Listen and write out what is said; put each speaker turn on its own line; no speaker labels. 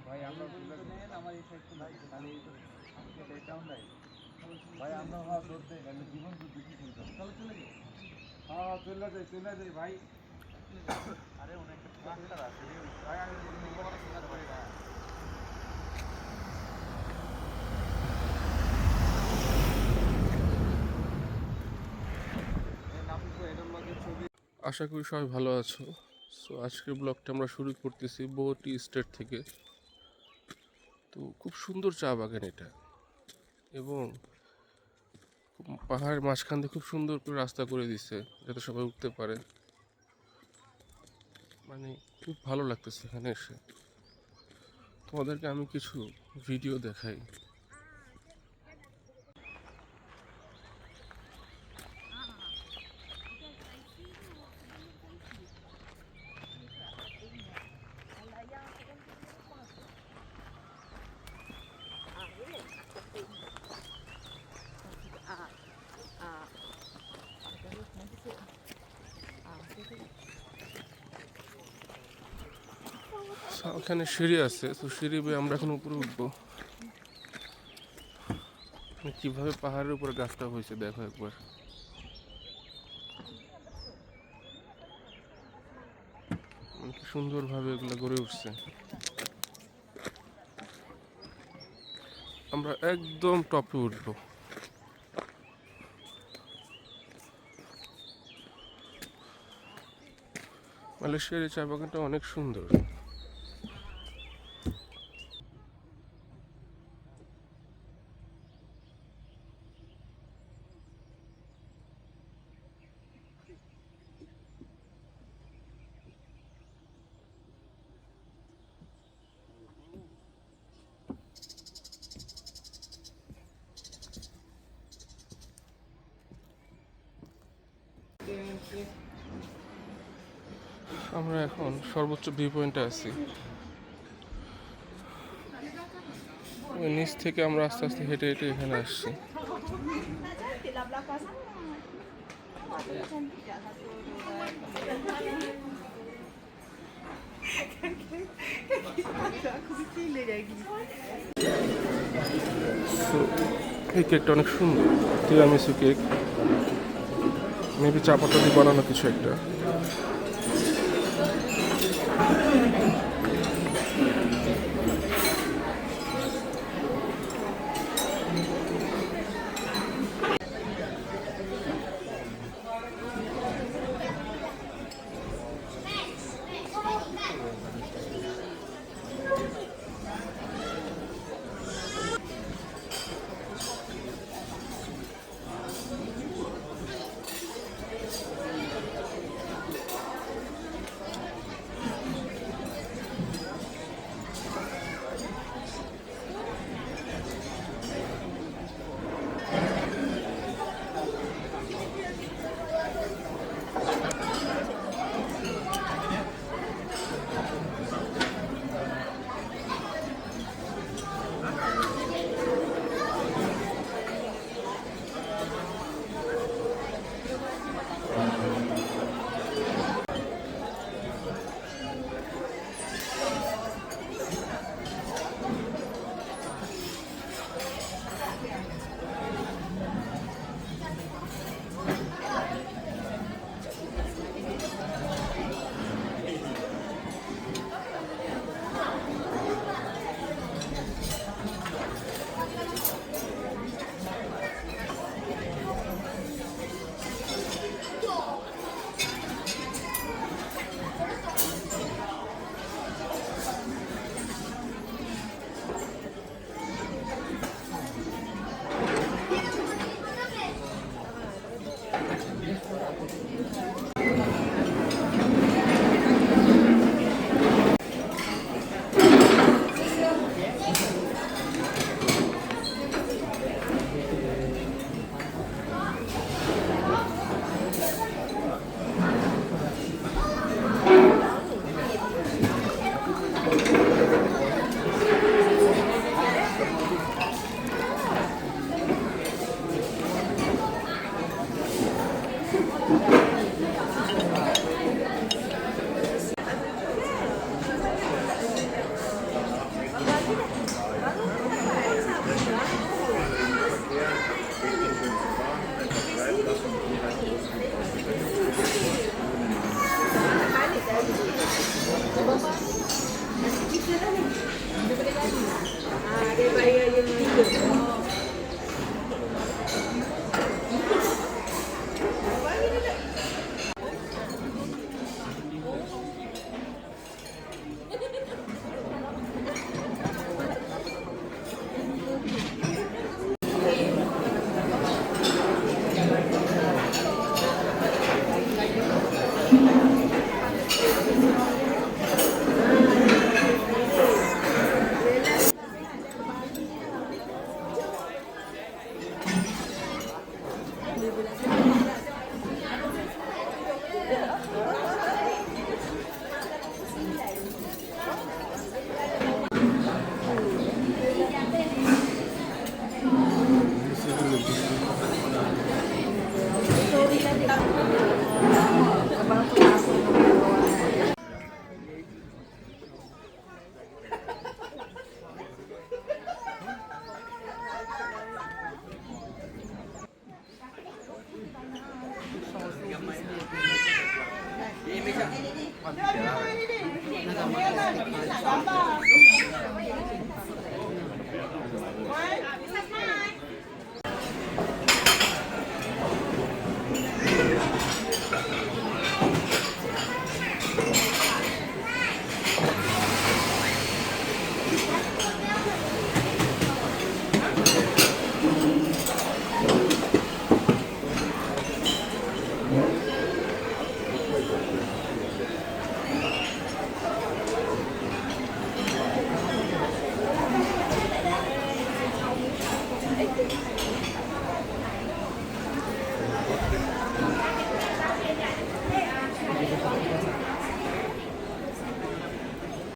ভাই আমরা আমার এই সাইড ভাই আমরা ধরতে গেলে জীবন তো বেশি চলবে চলে যাই হ্যাঁ চলে যাই ভাই আরে অনেক ট্রাক্টর আছে ভাই আমি
আশা করি সবাই ভালো আছো। সো আজকের ব্লগটা আমরা শুরু করতেছি বৌটি স্টেট থেকে। তো খুব সুন্দর চা বাগান এটা, এবং পাহাড়ের মাঝখান দিয়ে খুব সুন্দর করে রাস্তা করে দিছে যাতে সবাই উঠতে পারে। মানে খুব ভালো লাগতেছে এখানে এসে। তোমাদেরকে আমি কিছু ভিডিও দেখাই। ওখানে সিঁড়ি আছে, তো সিঁড়ি বেয়ে আমরা এখন উপরে উঠবো। কিভাবে পাহাড়ের উপরে গাছটা হয়েছে দেখো একবার। কি সুন্দরভাবে এগুলো গড়ে উঠছে। আমরা একদম টপে উঠবো। মালয়েশিয়ার এই চা বাগানটা অনেক সুন্দর। আমরা এখন সর্বোচ্চ ভিউ পয়েন্টে আছি। নিচ থেকে আমরা আস্তে আস্তে হেঁটে হেঁটে এখানে আসছি। এই কেকটা অনেক সুন্দর, তিরামিসু কেক, মেবি চা পাতা দিয়ে বানানো কিছু একটা।
Ini